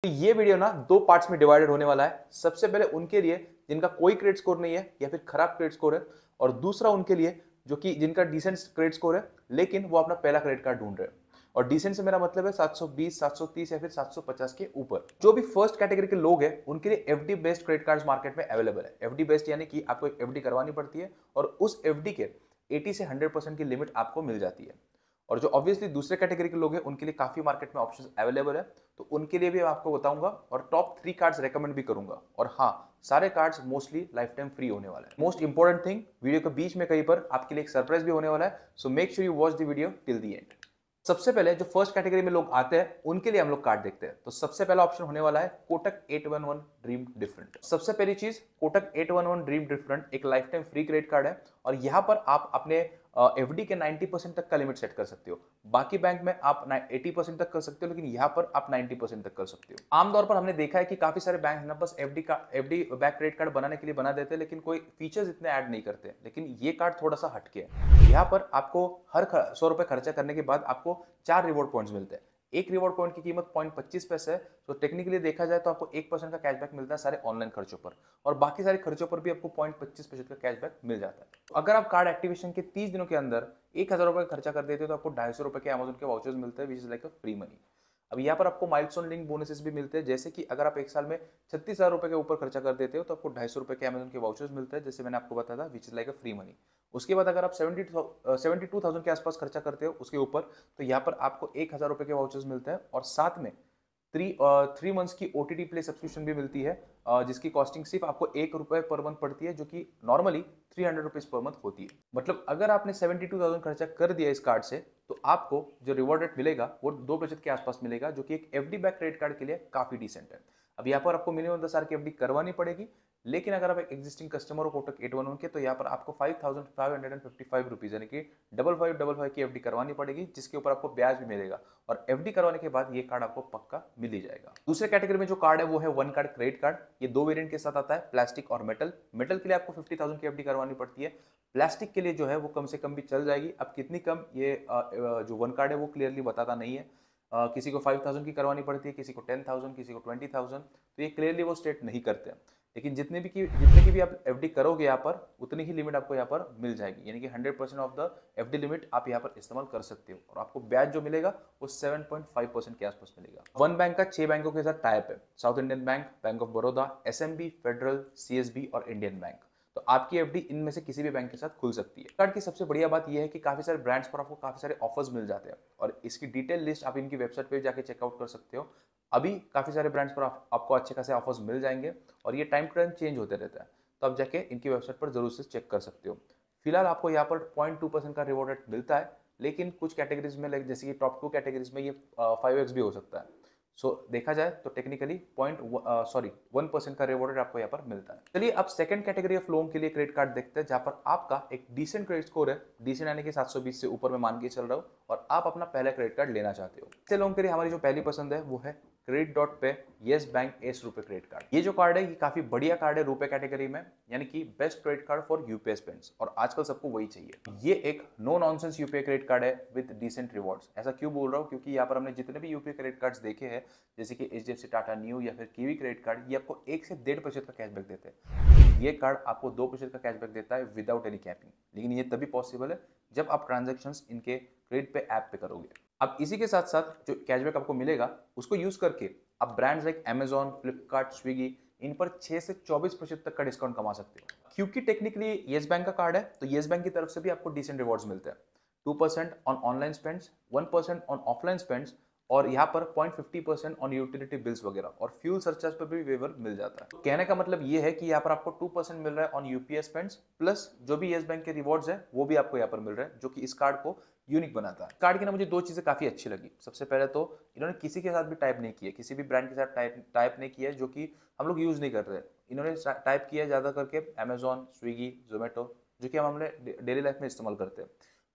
तो ये वीडियो ना दो पार्ट्स में डिवाइडेड होने वाला है। सबसे पहले उनके लिए जिनका कोई क्रेडिट स्कोर नहीं है या फिर खराब क्रेडिट स्कोर है, और दूसरा उनके लिए जो कि जिनका डिसेंट क्रेडिट स्कोर है लेकिन वो अपना पहला क्रेडिट कार्ड ढूंढ रहे हैं। और डिसेंट से मेरा मतलब है 720, 730 या फिर 750 के ऊपर। जो भी फर्स्ट कैटेगरी के लोग हैं उनके लिए FD based credit cards market में अवेलेबल है। एफडी बेस्ड यानी कि आपको एक एफडी करवानी पड़ती है और उस एफडी के 80 से 100% की लिमिट आपको मिल जाती है। और जो ऑब्वियसली दूसरे कैटेगरी के लोग हैं उनके लिए काफी मार्केट में ऑप्शंस अवेलेबल है, तो उनके लिए भी मैं आपको बताऊंगा और टॉप 3 कार्ड्स रेकमेंड भी करूंगा। और हाँ, सारे cards mostly life time free होने वाला है। मोस्ट इंपॉर्टेंट थिंग, वीडियो के बीच में कहीं पर आपके लिए एक सरप्राइज भी होने वाला है, so make sure you watch the video till the end. सबसे पहले जो फर्स्ट कैटेगरी में लोग आते हैं उनके लिए हम लोग कार्ड देखते हैं। तो सबसे पहला ऑप्शन होने वाला है कोटक 811 ड्रीम डिफरेंट। सबसे पहली चीज, कोटक 811 ड्रीम डिफरेंट एक life time free credit card है और यहां पर आप अपने एफडी के 90% तक का लिमिट सेट कर सकते हो। बाकी बैंक में आप 80% तक कर सकते हो, लेकिन यहाँ पर आप 90% तक कर सकते हो। आमतौर पर हमने देखा है कि काफी सारे बैंक ना बस एफडी बैक क्रेडिट कार्ड बनाने के लिए बना देते हैं, लेकिन कोई फीचर्स इतने ऐड नहीं करते। लेकिन ये कार्ड थोड़ा सा हटके है। यहाँ पर आपको हर 100 रुपए खर्चा करने के बाद आपको 4 रिवॉर्ड पॉइंट्स मिलते हैं। एक रिवॉर्ड पॉइंट की कीमत 0.25 पैसे है। तो टेक्निकली देखा जाए तो आपको 1% का कैशबैक मिलता है सारे ऑनलाइन खर्चों पर, और बाकी सारे खर्चों पर भी आपको 0.25% का कैशबैक मिल जाता है। तो अगर आप कार्ड एक्टिवेशन के 30 दिनों के अंदर 1000 रुपए खर्चा कर देते हो तो आपको 250 रुपए के अमेजोन के वाउचर्स मिलते हैं, which is like a free money. अब यहाँ पर आपको माइलस्टोन लिंक बोनसेस भी मिलते हैं, जैसे कि अगर आप एक साल में 36,000 रुपए के ऊपर खर्चा कर देते हो तो आपको 250 रुपए के अमेजोन के वाउचर्स मिलते हैं, जैसे मैंने आपको बताया था, which is like a free money. उसके बाद अगर आप 72,000 के आसपास खर्चा करते हो उसके ऊपर, तो यहाँ पर आपको 1000 रुपए के वाउचर्स मिलते हैं और साथ में 3 मंथ्स की ओटीटी प्ले सब्सक्रिप्शन भी मिलती है, जिसकी कॉस्टिंग सिर्फ आपको 1 रुपए पर मंथ पड़ती है, जो कि नॉर्मली 300 रुपीज पर मंथ होती है। मतलब अगर आपने 72,000 खर्चा कर दिया इस कार्ड से, तो आपको जो रिवॉर्ड रेट मिलेगा वो 2% के आसपास मिलेगा, जो कि एक एफडी बैक क्रेडिट कार्ड के लिए काफी डिसेंट है। अब यहाँ पर आपको मिनिमम 10 साल की एफडी करवानी पड़ेगी, लेकिन अगर आप एक एग्जिस्टिंग कस्टमर हो कोटक 811 के, तो यहाँ पर आपको 5,555 रुपीज यानी कि 5555 की एफडी करवानी पड़ेगी, जिसके ऊपर आपको ब्याज भी मिलेगा। और एफडी करवाने के बाद ये कार्ड आपको पक्का मिल ही जाएगा। दूसरे कैटेगरी में जो कार्ड है वो है वन कार्ड क्रेडिट कार्ड। ये दो वेरिएंट के साथ आता है, प्लास्टिक और मेटल। मेटल के लिए आपको 50,000 की एफडी करवानी पड़ती है। प्लास्टिक के लिए जो है वो कम से कम भी चल जाएगी। अब कितनी कम, ये जो वन कार्ड है वो क्लियरली बताता नहीं है। किसी को 5,000 की करवानी पड़ती है, किसी को 10,000, किसी को 20,000, तो ये क्लियरली वो स्टेट नहीं करते हैं। लेकिन जितने की भी आप एफडी करोगे यहाँ पर, उतनी ही लिमिट आपको यहाँ पर मिल जाएगी, यानी कि 100% ऑफ द एफडी लिमिट आप यहाँ पर इस्तेमाल कर सकते हो। और आपको ब्याज जो मिलेगा वो 7.5% के आसपास मिलेगा। वन बैंक का 6 बैंकों के साथ टाइप है, south Indian bank, bank of Baroda, SMB, federal, CSB और इंडियन बैंक। तो आपकी एफडी इनमें से किसी भी बैंक के साथ खुल सकती है। कार्ड की सबसे बढ़िया बात यह है कि काफी सारे ब्रांड्स पर आपको काफी सारे ऑफर्स मिल जाते हैं, और इसकी डिटेल लिस्ट आप इनकी वेबसाइट पे जाके चेकआउट कर सकते हो। अभी काफी सारे ब्रांड्स पर आपको अच्छे खासे ऑफर्स मिल जाएंगे, और ये टाइम टू टाइम चेंज होते रहता है, तो आप जाके इनकी वेबसाइट पर जरूर से चेक कर सकते हो। फिलहाल आपको यहाँ पर 0.2% का रिवॉर्ड रेट मिलता है, लेकिन कुछ कैटेगरीज में जैसे कि टॉप 2 कैटेगरीज में ये 5x भी हो सकता है। सो देखा जाए तो टेक्निकली 1% का रिवॉर्ड आपको यहाँ पर मिलता है। चलिए अब सेकंड कैटेगरी ऑफ लोगों के लिए क्रेडिट कार्ड देखते हैं, जहां पर आपका एक डिसेंट क्रेडिट स्कोर है, डिसेंट यानी कि 720 से ऊपर में मान के चल रहा हूँ, और आप अपना पहला क्रेडिट कार्ड लेना चाहते हो। ऐसे लोगों के लिए हमारी जो पहली पसंद है वो है क्रेडिट डॉट पे येस बैंक एस रुपए क्रेडिट कार्ड। ये जो कार्ड है ये काफी बढ़िया कार्ड है रुपए कैटेगरी में, यानी कि best credit card for UPI spends, और आजकल सबको वही चाहिए। ये एक no nonsense UPI credit card है विद डिसेंट रिवॉर्ड्स। ऐसा क्यों बोल रहा हूँ, क्योंकि यहाँ पर हमने जितने भी यूपीआई क्रेडिट कार्ड्स देखे हैं, जैसे कि एचडीएफसी, टाटा न्यू या फिर कीवी क्रेडिट कार्ड, ये आपको 1 से 1.5% का कैशबैक देते हैं। ये कार्ड आपको 2% का कैशबैक देता है विदाउट एनी कैपिंग, लेकिन ये तभी पॉसिबल है जब आप ट्रांजैक्शंस इनके क्रेडिट पे ऐप पे करोगे। अब इसी के साथ साथ जो कैशबैक आपको मिलेगा उसको यूज करके आप brands like Amazon, Flipkart, Swiggy, इन पर 6 से 24% तक का डिस्काउंट कमा सकते हो। क्योंकि टेक्निकली येस बैंक का कार्ड है, तो येस बैंक की तरफ से भी आपको डिसेंट रिवॉर्ड्स मिलते हैं। 2% on online spends, 1% on offline spends, और यहाँ पर 0.50% ऑन यूटिलिटी बिल्स वगैरह, और फ्यूल सरचार्ज पर भी वेवर मिल जाता है। तो कहने का मतलब ये है कि यहाँ पर आपको 2% मिल रहा है ऑन यूपीआई स्पेंड्स, प्लस जो भी येस बैंक के रिवॉर्ड्स है वो भी आपको यहाँ पर मिल रहा है, जो कि इस कार्ड को यूनिक बनाता है। कार्ड की ना मुझे दो चीजें काफी अच्छी लगी। सबसे पहले तो इन्होंने किसी के साथ भी टाइप नहीं किया, किसी भी ब्रांड के साथ टाइप नहीं किया जो कि हम लोग यूज नहीं कर रहे। इन्होंने टाइप किया ज्यादा करके अमेजॉन, स्विगी, जोमेटो, जो कि हम डेली लाइफ में इस्तेमाल करते हैं।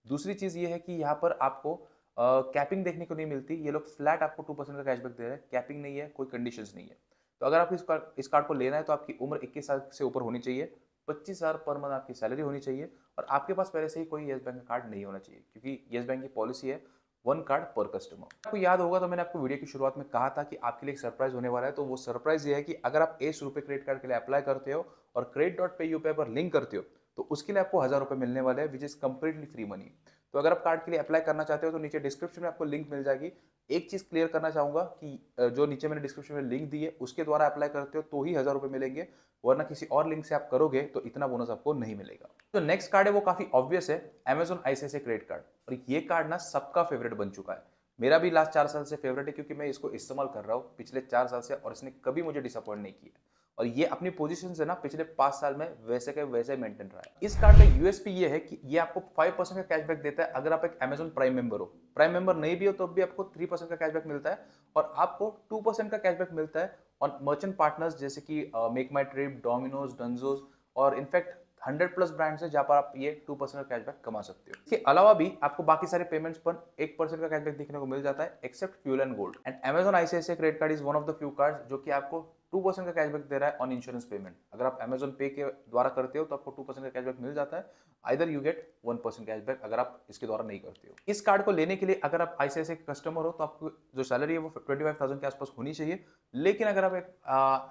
दूसरी चीज ये है कि यहाँ पर आपको कैपिंग देखने को नहीं मिलती। ये लोग फ्लैट आपको 2% का कैशबैक दे रहे हैं, कैपिंग नहीं है, कोई कंडीशंस नहीं है। तो अगर आपको इस कार्ड को लेना है तो आपकी उम्र 21 साल से ऊपर होनी चाहिए, 25,000 पर मंथ आपकी सैलरी होनी चाहिए, और आपके पास पहले से ही कोई येस बैंक का कार्ड नहीं होना चाहिए, क्योंकि येस बैंक की पॉलिसी है 1 कार्ड पर कस्टमर। आपको याद होगा तो मैंने आपको वीडियो की शुरुआत में कहा था कि आपके लिए एक सरप्राइज होने वाला है। तो वो सरप्राइज ये है कि अगर आप एस रुपए क्रेडिट कार्ड के लिए अप्लाई करते हो और credit.payupay पर लिंक करते हो तो उसके लिए आपको 1000 रुपए मिलने वाले हैं, which is completely free money. तो अगर आप कार्ड के लिए अप्लाई करना चाहते हो तो नीचे डिस्क्रिप्शन में आपको लिंक मिल जाएगी। एक चीज क्लियर करना चाहूंगा कि जो नीचे मैंने डिस्क्रिप्शन में लिंक दी है उसके द्वारा अप्लाई करते हो तो ही 1000 रुपए मिलेंगे, वरना किसी और लिंक से आप करोगे तो इतना बोनस आपको नहीं मिलेगा। तो नेक्स्ट कार्ड है वो काफी ऑब्वियस है, Amazon ICICI क्रेडिट कार्ड। और ये कार्ड ना सबका फेवरेट बन चुका है। मेरा भी लास्ट 4 साल से फेवरेट है क्योंकि मैं इसको इस्तेमाल कर रहा हूँ पिछले 4 साल से और इसने कभी मुझे डिसअपॉइंट नहीं किया। और ये अपनी पोजीशन से ना पिछले 5 साल में वैसे के वैसे मेंटेन रहा है। इस कार्ड का यूएसपी ये है कि ये आपको 5% का कैशबैक देता है अगर आप एक Amazon प्राइम मेंबर हो। प्राइम मेंबर नहीं भी हो तो भी आपको 3% का कैशबैक मिलता है और आपको 2% का कैशबैक मिलता है और मर्चेंट पार्टनर्स जैसे कि मेक माई ट्रिप, डोमिनोज, डंजोज और इनफैक्ट 100+ ब्रांड्स है जहां पर आप ये 2% का कैशबैक कमा सकते हो। इसके अलावा भी आपको बाकी सारे पेमेंट्स पर 1% का कैशबैक देखने को मिल जाता है except fuel and gold. And Amazon ICICI credit card is one of the few card जो कि आपको 2% का कैशबैक दे रहा है ऑन इंश्योरेंस पेमेंट। अगर आप Amazon पे के द्वारा करते हो तो आपको 2% का कैशबैक मिल जाता है, आइदर यू गेट 1% कैशबैक अगर आप इसके द्वारा नहीं करते हो। इस कार्ड को लेने के लिए अगर आप ICICI के कस्टमर हो तो आपको जो सैलरी है वो 25,000 के आसपास होनी चाहिए। लेकिन अगर आप एक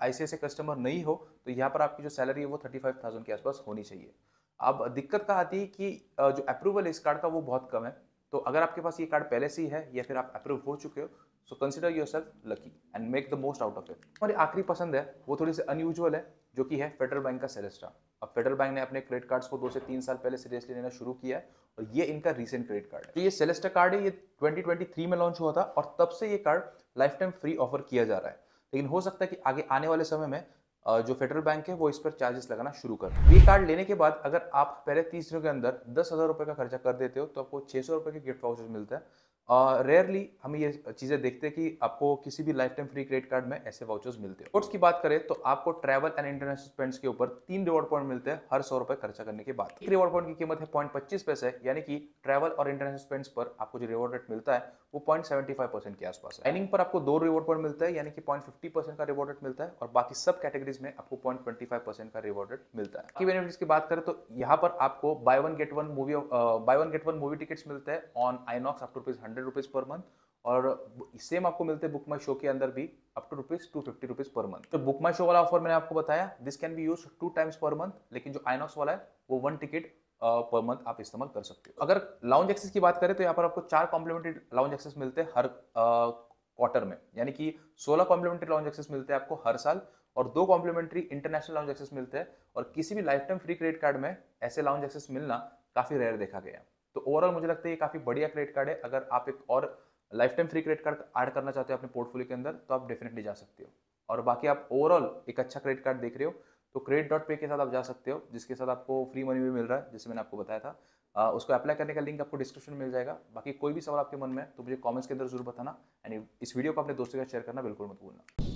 ICICI कस्टमर नहीं हो तो यहाँ पर आपकी जो सैलरी है वो 35,000 के आसपास होनी चाहिए। अब दिक्कत क्या आती है कि जो अप्रूवल है इस कार्ड का वो बहुत कम है। तो अगर आपके पास ये कार्ड पहले से ही है या फिर आप अप्रूव हो चुके हो so consider yourself lucky and make the most out of it. और आखिरी पसंद है वो थोड़ी सी अनयूजुअल है जो कि है फेडरल बैंक का सेलेस्टा। अब फेडरल बैंक ने अपने क्रेडिट कार्ड्स को 2 से 3 साल पहले सीरियसली लेना शुरू किया है और ये इनका रीसेंट क्रेडिट कार्ड है। तो ये सेलेस्टा कार्ड है, ये 2023 में लॉन्च हुआ था और तब से ये card life time free offer किया जा रहा है। लेकिन हो सकता है कि आगे आने वाले समय में जो फेडरल बैंक है वो इस पर चार्जेस लगाना शुरू कर। ये कार्ड लेने के बाद अगर आप पहले 30 दिनों के अंदर 10,000 रुपए का खर्चा कर देते हो तो आपको 600 रुपए के गिफ्ट वाउचर मिलता है। रेयरली हम ये चीजें देखते हैं कि आपको किसी भी life time free credit card में ऐसे वाउचर्स मिलते हैं। रिवॉर्ड्स की बात करें तो आपको ट्रैवल एंड इंटरनेशनल स्पेंड्स के ऊपर 3 रिवॉर्ड पॉइंट मिलते हैं हर 100 रुपए खर्चा करने के बाद। एक रिवॉर्ड पॉइंट की कीमत है 0.25 पैसे, यानी कि ट्रैवल और इंटरनेशनल स्पेंड्स पर आपको जो रिवॉर्ड रेट मिलता है वो 0.75% के आसपास है। डाइनिंग पर आपको 2 रिवॉर्ड पॉइंट मिलता है यानी कि 0.50% का रिवॉर्ड रेट मिलता है और बाकी सब कैटेगरीज में आपको 0.25% का रिवॉर्ड रेट मिलता है। बाकी बेनिफिट्स की बात करें तो यहाँ पर आपको by one get one movie tickets मिलते हैं on INOX up to ₹100 per month और सेम आपको मिलते हैं बुक माई शो के अंदर भी अप टू ₹250 पर मंथ। तो बुक माई शो वाला ऑफर मैंने आपको बताया this can be used 2 times per month, लेकिन जो आइनॉक्स वाला है वो 1 टिकट पर मंथ आप इस्तेमाल कर सकते हो। अगर लाउंज एक्सेस की बात करें तो यहाँ पर आपको 4 कॉम्प्लीमेंट्री लाउंज एक्सेस मिलते हैं हर क्वार्टर में, यानी कि 16 कॉम्प्लीमेंट्री लाउंज एक्सेस मिलते हैं आपको हर साल और 2 कॉम्प्लीमेंट्री इंटरनेशनल लाउंज एक्सेस मिलते हैं। और किसी भी life time free credit card में ऐसे लाउंज एक्सेस मिलना काफी रेयर देखा गया। तो ओवरऑल मुझे लगता है ये काफी बढ़िया क्रेडिट कार्ड है। अगर आप एक और life time free credit card add करना चाहते हो अपने पोर्टफोलियो के अंदर तो आप डेफिनेटली जा सकते हो। और बाकी आप ओवरऑल एक अच्छा क्रेडिट कार्ड देख रहे हो तो credit.pay के साथ आप जा सकते हो, जिसके साथ आपको फ्री मनी भी मिल रहा है जैसे मैंने आपको बताया था। उसको अप्लाई करने का लिंक आपको डिस्क्रिप्शन में मिल जाएगा। बाकी कोई भी सवाल आपके मन में है तो मुझे कमेंट्स के अंदर जरूर बताना एंड इस वीडियो को अपने दोस्तों के साथ शेयर करना बिल्कुल मत भूलना।